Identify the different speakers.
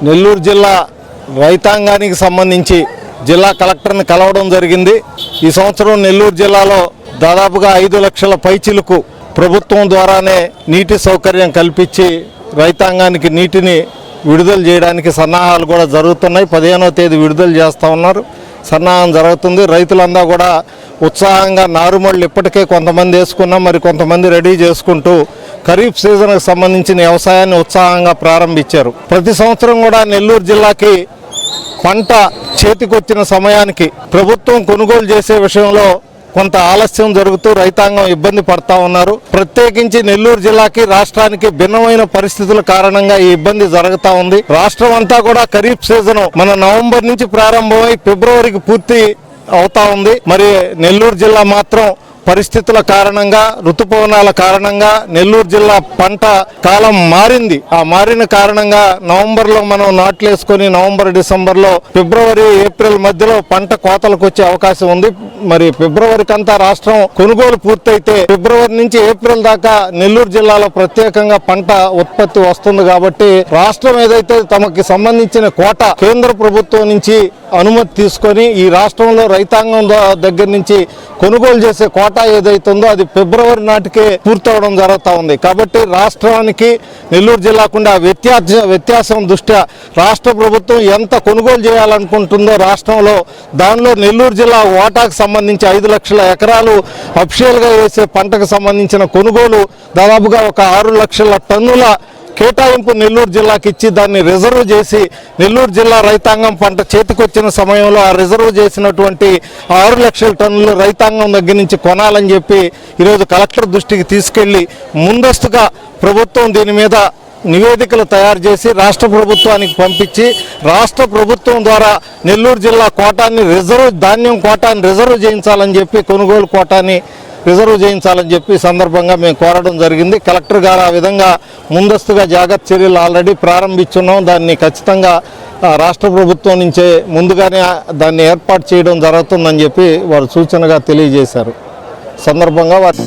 Speaker 1: నెల్లూరు జిల్లా రైతాంగానికి సంబంధించి జిల్లా కలెక్టర్ని కలవడం జరిగింది. ఈ సంవత్సరం నెల్లూరు జిల్లాలో దాదాపుగా 5 లక్షల పైచిలకు ప్రభుత్వం ద్వారానే నీటి సౌకర్యం కల్పించి రైతాంగానికి నీటిని విడుదల చేయడానికి సన్నాహాలు కూడా జరుగుతున్నాయి. 15వ తేదీ విడుదల చేస్తూ ఉన్నారు. సన్నాహం జరుగుతుంది. రైతులంతా కూడా ఉత్సాహంగా నారుమళ్ళు ఇప్పటికే కొంతమంది వేసుకున్నాం, మరి కొంతమంది రెడీ చేసుకుంటూ ఖరీఫ్ సీజన్కి సంబంధించిన వ్యవసాయాన్ని ఉత్సాహంగా ప్రారంభించారు. ప్రతి సంవత్సరం కూడా నెల్లూరు జిల్లాకి పంట చేతికొచ్చిన సమయానికి ప్రభుత్వం కొనుగోలు చేసే విషయంలో కొంత ఆలస్యం జరుగుతూ రైతాంగం ఇబ్బంది పడతా ఉన్నారు. ప్రత్యేకించి నెల్లూరు జిల్లాకి రాష్ట్రానికి భిన్నమైన పరిస్థితుల కారణంగా ఈ ఇబ్బంది జరుగుతూ ఉంది. రాష్ట్రం అంతా కూడా ఖరీఫ్ సీజన్ మన నవంబర్ నుంచి ప్రారంభమై ఫిబ్రవరికి పూర్తి అవుతా ఉంది. మరి నెల్లూరు జిల్లా మాత్రం పరిస్థితుల కారణంగా, ఋతుపవనాల కారణంగా నెల్లూరు జిల్లా పంట కాలం మారింది. ఆ మారిన కారణంగా నవంబర్లో మనం నాట్లు వేసుకొని నవంబర్, డిసెంబర్లో, ఫిబ్రవరి, ఏప్రిల్ మధ్యలో పంట కోతలకు వచ్చే అవకాశం ఉంది. మరి ఫిబ్రవరికంతా రాష్ట్రం కొనుగోలు పూర్తయితే ఫిబ్రవరి నుంచి ఏప్రిల్ దాకా నెల్లూరు జిల్లాలో ప్రత్యేకంగా పంట ఉత్పత్తి వస్తుంది. కాబట్టి రాష్ట్రం ఏదైతే తమకి సంబంధించిన కోట కేంద్ర ప్రభుత్వం నుంచి అనుమతి తీసుకొని ఈ రాష్ట్రంలో రైతాంగం దగ్గర నుంచి కొనుగోలు చేసే కోట ఏదైతుందో అది ఫిబ్రవరి నాటికే పూర్తవడం జరుగుతూ ఉంది. కాబట్టి రాష్ట్రానికి నెల్లూరు జిల్లాకుండా వ్యత్యాసం దృష్ట్యా రాష్ట్ర ప్రభుత్వం ఎంత కొనుగోలు చేయాలనుకుంటుందో రాష్ట్రంలో దానిలో నెల్లూరు జిల్లా వాటాకు సంబంధించి 5 లక్షల ఎకరాలు అఫిషియల్గా వేసే పంటకు సంబంధించిన కొనుగోలు దాదాపుగా ఒక 6 లక్షల టన్నుల కేటాయింపు నెల్లూరు జిల్లాకి ఇచ్చి దాన్ని రిజర్వ్ చేసి నెల్లూరు జిల్లా రైతాంగం పంట చేతికొచ్చిన సమయంలో ఆ రిజర్వ్ చేసినటువంటి 6 లక్షల టన్నులు రైతాంగం దగ్గర నుంచి కొనాలని చెప్పి ఈరోజు కలెక్టర్ దృష్టికి తీసుకెళ్లి ముందస్తుగా ప్రభుత్వం దీని మీద నివేదికలు తయారు చేసి రాష్ట్ర ప్రభుత్వానికి పంపించి రాష్ట్ర ప్రభుత్వం ద్వారా నెల్లూరు జిల్లా కోటాన్ని ధాన్యం కోటాన్ని రిజర్వ్ చేయించాలని చెప్పి కొనుగోలు కోటాన్ని రిజర్వ్ చేయించాలని చెప్పి సందర్భంగా మేము కోరడం జరిగింది. కలెక్టర్ గారు ఆ విధంగా ముందస్తుగా జాగ్రత్త చర్యలు ఆల్రెడీ ప్రారంభించున్నాం. దాన్ని ఖచ్చితంగా రాష్ట్ర ప్రభుత్వం నుంచే ముందుగానే దాన్ని ఏర్పాటు చేయడం జరుగుతుందని చెప్పి వారు సూచనగా తెలియజేశారు. సందర్భంగా వారు